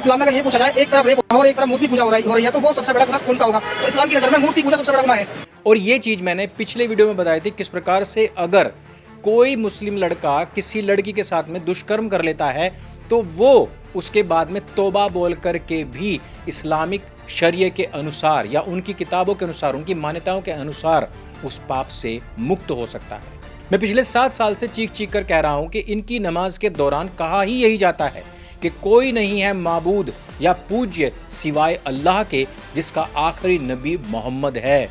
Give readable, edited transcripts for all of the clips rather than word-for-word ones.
इस्लाम में अगर ये पूछा जाए एक तरफ रेप और एक तरफ मूर्ति पूजा हो रही है तो वो सबसे बड़ा गुनाह कौन सा होगा? तो इस्लाम की नजर में मूर्ति पूजा सबसे बड़ा गुनाह है। और ये चीज मैंने पिछले वीडियो में बताई थी किस प्रकार से अगर कोई मुस्लिम लड़का किसी लड़की के साथ में दुष्कर्म कर लेता है तो वो उसके बाद में तौबा बोल करके भी इस्लामिक शरिया के अनुसार या उनकी किताबों के अनुसार, उनकी मान्यताओं के अनुसार उस पाप से मुक्त हो सकता है। मैं पिछले 7 साल से चीख चीख कर कह रहा हूं कि इनकी नमाज के दौरान कहा ही यही जाता है कि कोई नहीं है माबूद या पूज्य सिवाय अल्लाह के जिसका आखिरी नबी मोहम्मद है।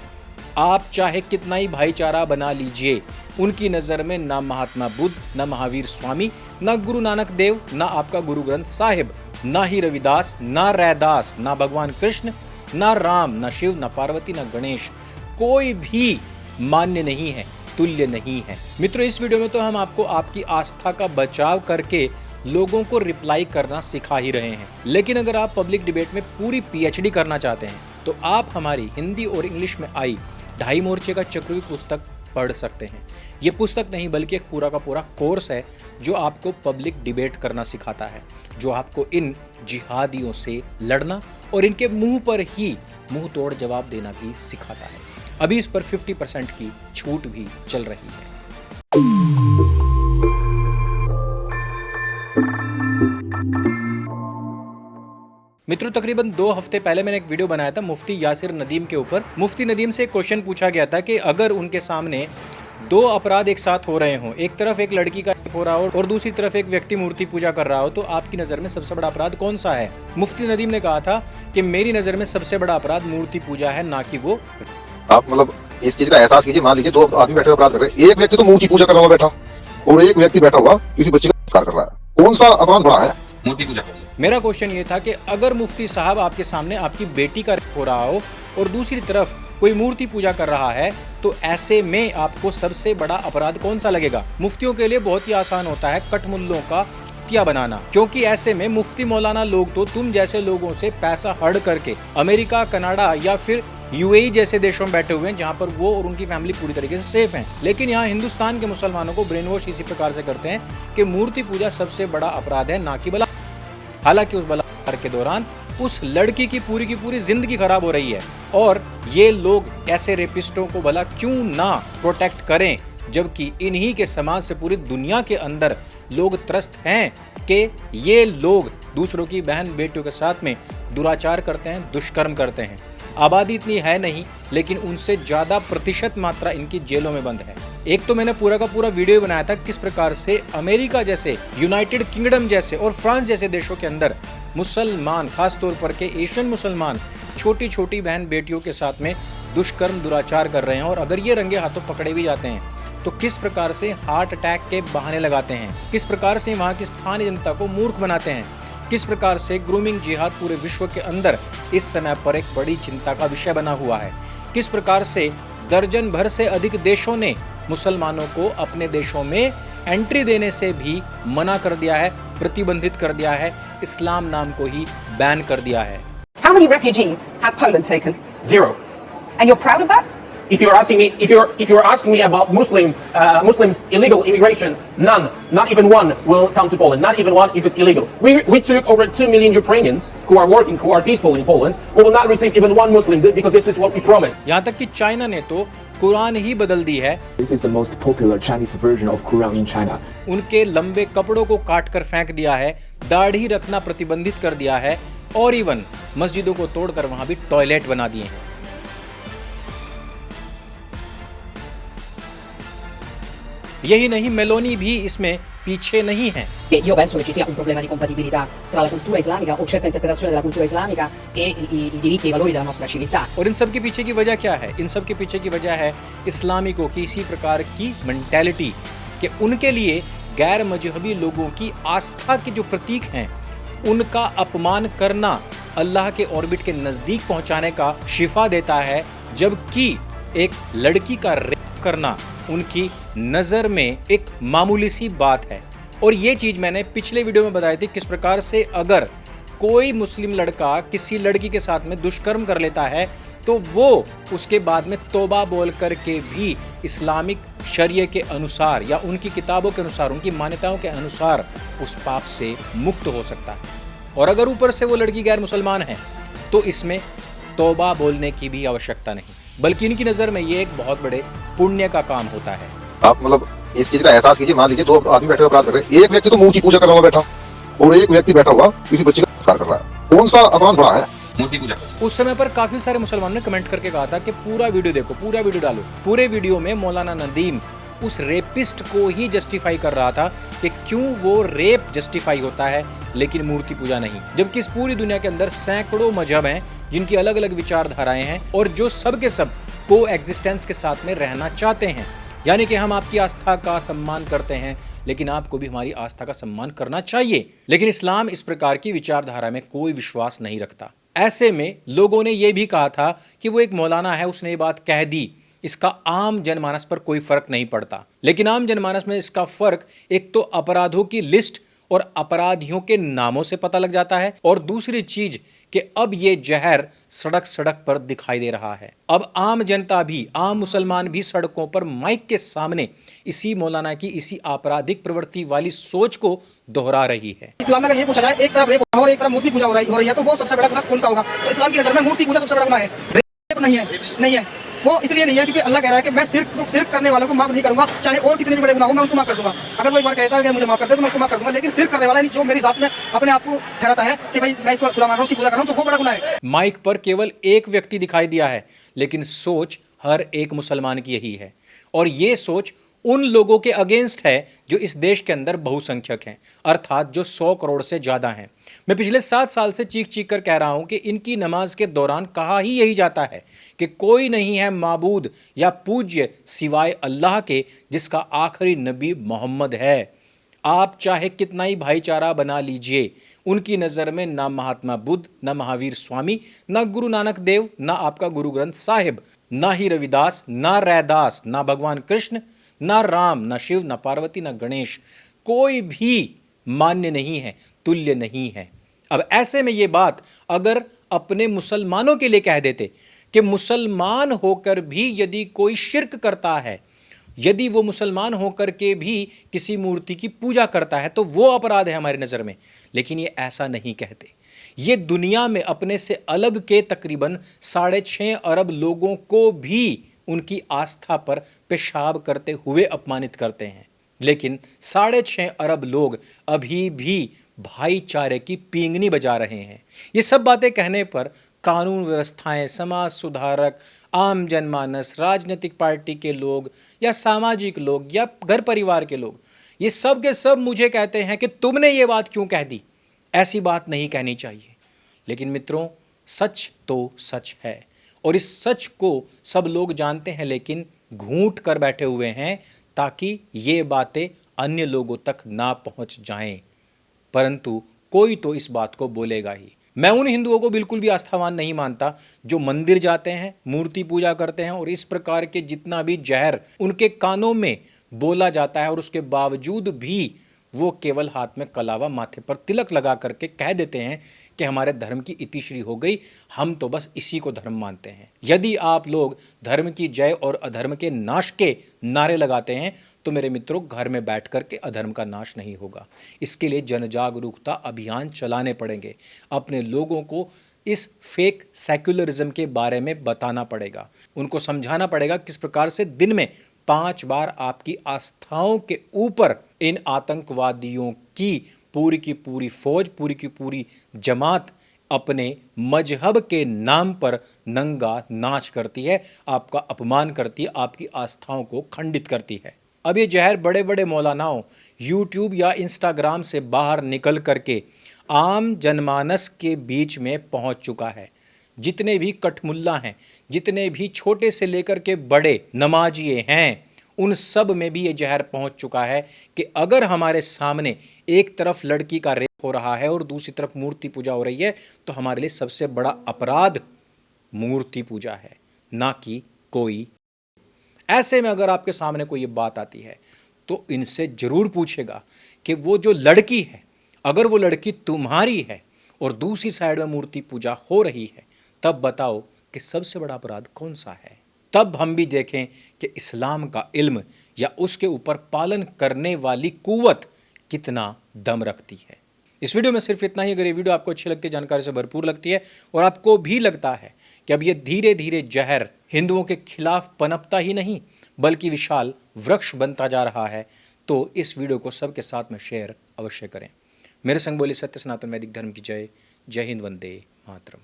आप चाहे कितना ही भाईचारा बना लीजिए, उनकी नज़र में ना महात्मा बुद्ध, ना महावीर स्वामी, ना गुरु नानक देव, ना आपका गुरु ग्रंथ साहिब, ना ही रविदास, ना रैदास, ना भगवान कृष्ण, ना राम, ना शिव, ना पार्वती, ना गणेश, कोई भी मान्य नहीं है, तुल्य नहीं है। मित्रों, इस वीडियो में तो हम आपको आपकी आस्था का बचाव करके लोगों को रिप्लाई करना सिखा ही रहे हैं, लेकिन अगर आप पब्लिक डिबेट में पूरी PhD करना चाहते हैं तो आप हमारी हिंदी और इंग्लिश में आई 2.5 मोर्चे का चक्रव्यूह पुस्तक पढ़ सकते हैं। ये पुस्तक नहीं बल्कि एक पूरा का पूरा कोर्स है जो आपको पब्लिक डिबेट करना सिखाता है, जो आपको इन जिहादियों से लड़ना और इनके मुंह पर ही मुंह तोड़ जवाब देना भी सिखाता है। अभी इस पर 50% की छूट भी चल रही है। मित्रों, तकरीबन 2 हफ्ते पहले मैंने एक वीडियो बनाया था मुफ्ती यासिर नदीम के ऊपर। मुफ्ती नदीम से एक क्वेश्चन पूछा गया था कि अगर उनके सामने 2 अपराध एक साथ हो रहे हों, एक तरफ एक लड़की का रेप हो रहा हो और दूसरी तरफ एक व्यक्ति मूर्ति पूजा कर रहा हो, तो आपकी नज़र में सबसे बड़ा अपराध कौन सा है? मुफ्ती नदीम ने कहा था कि मेरी नज़र में सबसे बड़ा अपराध मूर्ति पूजा है, ना कि वो। आप मतलब इस चीज का एहसास कीजिए। मान लीजिए 2 आदमी बैठे हुए अपराध कर रहे हैं, एक व्यक्ति तो मूर्ति पूजा कर रहा हुआ बैठा और एक व्यक्ति बैठा हुआ किसी बच्चे का संस्कार कर रहा है, कौन सा अपराध बड़ा है? मूर्ति पूजा। मेरा क्वेश्चन ये था कि अगर मुफ्ती साहब आपके सामने आपकी बेटी का रेप हो रहा हो और दूसरी तरफ कोई मूर्ति पूजा कर रहा है, तो ऐसे में आपको सबसे बड़ा अपराध कौन सा लगेगा? मुफ्तियों के लिए बहुत ही आसान होता है कटमुल्लों का चुतिया बनाना, क्योंकि ऐसे में मुफ्ती मौलाना लोग तो तुम जैसे लोगों से पैसा हड़ करके अमेरिका, कनाडा या फिर UAE जैसे देशों में बैठे हुए हैं जहां पर वो और उनकी फैमिली पूरी तरीके से सेफ हैं। लेकिन यहाँ हिंदुस्तान के मुसलमानों को ब्रेन वॉश इसी प्रकार से करते हैं कि मूर्ति पूजा सबसे बड़ा अपराध है, ना कि बला। हालांकि उस बलात्कार के दौरान उस लड़की की पूरी जिंदगी खराब हो रही है और ये लोग ऐसे रेपिस्टों को भला क्यों ना प्रोटेक्ट करें, जबकि इन्हीं के समाज से पूरी दुनिया के अंदर लोग त्रस्त हैं कि ये लोग दूसरों की बहन बेटियों के साथ में दुराचार करते हैं, दुष्कर्म करते हैं। आबादी इतनी है नहीं, लेकिन उनसे ज़्यादा प्रतिशत मात्रा इनकी जेलों में बंद है। एक तो मैंने पूरा का पूरा वीडियो बनाया था किस प्रकार से अमेरिका जैसे, यूनाइटेड किंगडम जैसे और फ्रांस जैसे देशों के अंदर मुसलमान, खास तौर पर के एशियन मुसलमान छोटी छोटी बहन बेटियों के साथ में दुष्कर्म दुराचार कर रहे हैं, और अगर ये रंगे हाथों पकड़े भी जाते हैं तो किस प्रकार से हार्ट अटैक के बहाने लगाते हैं, किस प्रकार से वहाँ की स्थानीय जनता को मूर्ख बनाते हैं, किस प्रकार से ग्रूमिंग जिहाद पूरे विश्व के अंदर इस समय पर एक बड़ी चिंता का विषय बना हुआ है, किस प्रकार से दर्जन भर से अधिक देशों ने मुसलमानों को अपने देशों में एंट्री देने से भी मना कर दिया है, प्रतिबंधित कर दिया है, इस्लाम नाम को ही बैन कर दिया है। How many refugees has Poland taken? 0. And you're proud of that? If you're asking me about Muslims illegal immigration, none, not even one will come to Poland. Not even one if it's illegal. We took over 2 million Ukrainians who are working, who are peaceful in Poland. We will not receive even one Muslim because this is what we promised. यहाँ तक कि China ने तो कुरान ही बदल दी है। This is the most popular Chinese version of Quran in China. उनके लंबे कपड़ों को काट कर फेंक दिया है, दाढ़ी रखना प्रतिबंधित कर दिया है और इवन मस्जिदों को तोड़कर वहां भी टॉयलेट बना दिए हैं। यही नहीं, मेलोनी भी इसमें पीछे नहीं है। Io penso che ci sia un problema di compatibilità tra la cultura islamica o certa interpretazione della cultura islamica e i diritti e i valori della nostra civiltà. और इन सब के पीछे की वजह क्या है? इन सब के पीछे की वजह है इस्लामिकों की इसी प्रकार की मेंटालिटी कि उनके लिए गैर मजहबी लोगों की आस्था के जो प्रतीक हैं उनका अपमान करना अल्लाह के ऑर्बिट के नज़दीक पहुंचाने का शिफा देता है, जबकि एक लड़की का रेप करना उनकी नज़र में एक मामूली सी बात है। और ये चीज़ मैंने पिछले वीडियो में बताई थी किस प्रकार से अगर कोई मुस्लिम लड़का किसी लड़की के साथ में दुष्कर्म कर लेता है तो वो उसके बाद में तौबा बोल करके भी इस्लामिक शरिया के अनुसार या उनकी किताबों के अनुसार, उनकी मान्यताओं के अनुसार उस पाप से मुक्त हो सकता है। और अगर ऊपर से वो लड़की गैर मुसलमान है तो इसमें तौबा बोलने की भी आवश्यकता नहीं, बल्कि इनकी नज़र में ये एक बहुत बड़े पुण्य का काम होता है। आप मतलब इस चीज का एहसास कीजिए। मान लीजिए दो आदमी बैठे हुए अपराध कर रहे हैं, एक व्यक्ति तो मूर्ति पूजा कर रहा हुआ बैठा और एक व्यक्ति बैठा हुआ किसी बच्चे का संस्कार कर रहा है, कौन सा अपराध बड़ा है? मूर्ति पूजा। उस समय पर काफी सारे मुसलमानों ने कमेंट करके कहा था कि पूरा वीडियो देखो, पूरा वीडियो डालो। पूरे वीडियो में मौलाना नदीम उस रेपिस्ट को ही जस्टिफाई कर रहा था कि क्यों वो रेप जस्टिफाई होता है लेकिन मूर्ति पूजा नहीं, जबकि इस पूरी दुनिया के अंदर सैकड़ों मजहब हैं जिनकी अलग अलग विचारधाराएं हैं और जो सब के सब को एग्जिस्टेंस के साथ में रहना चाहते हैं। यानी कि हम आपकी आस्था का सम्मान करते हैं लेकिन आपको भी हमारी आस्था का सम्मान करना चाहिए। लेकिन इस्लाम इस प्रकार की विचारधारा में कोई विश्वास नहीं रखता। ऐसे में लोगों ने यह भी कहा था कि वो एक मौलाना है, उसने ये बात कह दी, इसका आम जनमानस पर कोई फर्क नहीं पड़ता। लेकिन आम जनमानस में इसका फर्क एक तो अपराधों की लिस्ट और अपराधियों के नामों से पता लग जाता है, और दूसरी चीज कि अब ये जहर सड़क सड़क पर दिखाई दे रहा है। अब आम जनता भी, आम मुसलमान भी सड़कों पर माइक के सामने इसी मौलाना की इसी आपराधिक प्रवृत्ति वाली सोच को दोहरा रही है। इस्लाम में अगर ये पूछा जाए एक तरफ रेप और एक तरफ मूर्ति पूजा हो रही है तो वो सबसे बड़ा गुनाह कौन सा होगा? तो इस्लाम की नजर में मूर्ति पूजा सबसे बड़ा गुनाह है, रेप नहीं है। वो इसलिए नहीं है क्योंकि अल्लाह कह रहा है कि मैं सिर्फ करने वालों को माफ नहीं करूंगा, चाहे और कितने भी बड़े गुनाह हो मैं उनको माफ कर दूंगा। अगर वो एक बार कहता है कि मुझे माफ कर दे तो मैं उसको माफ कर दूंगा, लेकिन सिर्फ करने वाला नहीं, जो मेरे साथ में अपने आप को ठहराता है कि भाई मैं इसको खुदा मान रहा हूं, उसकी पूजा कर रहा हूं, तो वो बड़ा गुनाह है। माइक पर केवल एक व्यक्ति दिखाई दिया है लेकिन सोच हर एक मुसलमान की यही है, और ये सोच उन लोगों के अगेंस्ट है जो इस देश के अंदर बहुसंख्यक हैं, अर्थात जो 100 करोड़ से ज्यादा हैं। मैं पिछले 7 साल से चीख चीख कर कह रहा हूं कि इनकी नमाज के दौरान कहा ही यही जाता है कि कोई नहीं है माबूद या पूज्य सिवाय अल्लाह के जिसका आखिरी नबी मोहम्मद है। आप चाहे कितना ही भाईचारा बना लीजिए, उनकी नज़र में ना महात्मा बुद्ध, ना महावीर स्वामी, ना गुरु नानक देव, ना आपका गुरु ग्रंथ साहिब, ना ही रविदास, ना रैदास, ना भगवान कृष्ण, ना राम, ना शिव, ना पार्वती, ना गणेश, कोई भी मान्य नहीं है, तुल्य नहीं है। अब ऐसे में ये बात अगर अपने मुसलमानों के लिए कह देते कि मुसलमान होकर भी यदि कोई शिर्क करता है, यदि वो मुसलमान होकर के भी किसी मूर्ति की पूजा करता है तो वो अपराध है हमारी नज़र में, लेकिन ये ऐसा नहीं कहते। ये दुनिया में अपने से अलग के तकरीबन 6.5 अरब लोगों को भी उनकी आस्था पर पेशाब करते हुए अपमानित करते हैं, लेकिन 6.5 अरब लोग अभी भी भाईचारे की पींगनी बजा रहे हैं। ये सब बातें कहने पर कानून व्यवस्थाएं, समाज सुधारक, आम जनमानस, राजनीतिक पार्टी के लोग या सामाजिक लोग या घर परिवार के लोग, ये सब के सब मुझे कहते हैं कि तुमने ये बात क्यों कह दी, ऐसी बात नहीं कहनी चाहिए। लेकिन मित्रों, सच तो सच है और इस सच को सब लोग जानते हैं, लेकिन घूंट कर बैठे हुए हैं ताकि ये बातें अन्य लोगों तक ना पहुंच जाएं। परंतु कोई तो इस बात को बोलेगा ही। मैं उन हिंदुओं को बिल्कुल भी आस्थावान नहीं मानता जो मंदिर जाते हैं, मूर्ति पूजा करते हैं और इस प्रकार के जितना भी जहर उनके कानों में बोला जाता है और उसके बावजूद भी वो केवल हाथ में कलावा, माथे पर तिलक लगा करके कह देते हैं कि हमारे धर्म की इतिश्री हो गई, हम तो बस इसी को धर्म मानते हैं। यदि आप लोग धर्म की जय और अधर्म के नाश के नारे लगाते हैं तो मेरे मित्रों, घर में बैठ करके अधर्म का नाश नहीं होगा। इसके लिए जन जागरूकता अभियान चलाने पड़ेंगे, अपने लोगों को इस फेक सेक्युलरिज्म के बारे में बताना पड़ेगा, उनको समझाना पड़ेगा किस प्रकार से दिन में 5 बार आपकी आस्थाओं के ऊपर इन आतंकवादियों की पूरी फौज, पूरी की पूरी जमात अपने मजहब के नाम पर नंगा नाच करती है, आपका अपमान करती है, आपकी आस्थाओं को खंडित करती है। अब ये जहर बड़े बड़े मौलानाओं, यूट्यूब या इंस्टाग्राम से बाहर निकल करके आम जनमानस के बीच में पहुंच चुका है। जितने भी कठमुल्ला हैं, जितने भी छोटे से लेकर के बड़े नमाजिए हैं, उन सब में भी ये जहर पहुंच चुका है कि अगर हमारे सामने एक तरफ लड़की का रेप हो रहा है और दूसरी तरफ मूर्ति पूजा हो रही है तो हमारे लिए सबसे बड़ा अपराध मूर्ति पूजा है, ना कि कोई। ऐसे में अगर आपके सामने कोई ये बात आती है तो इनसे जरूर पूछेगा कि वो जो लड़की है, अगर वो लड़की तुम्हारी है और दूसरी साइड में मूर्ति पूजा हो रही है, तब बताओ कि सबसे बड़ा अपराध कौन सा है। तब हम भी देखें कि इस्लाम का इल्म या उसके ऊपर पालन करने वाली कुव्वत कितना दम रखती है। इस वीडियो में सिर्फ इतना ही। अगर ये वीडियो आपको अच्छी लगती है, जानकारी से भरपूर लगती है और आपको भी लगता है कि अब ये धीरे धीरे जहर हिंदुओं के खिलाफ पनपता ही नहीं बल्कि विशाल वृक्ष बनता जा रहा है, तो इस वीडियो को सबके साथ में शेयर अवश्य करें। मेरे संग बोली सत्य सनातन वैदिक धर्म की जय। जय हिंद, वंदे मातरम।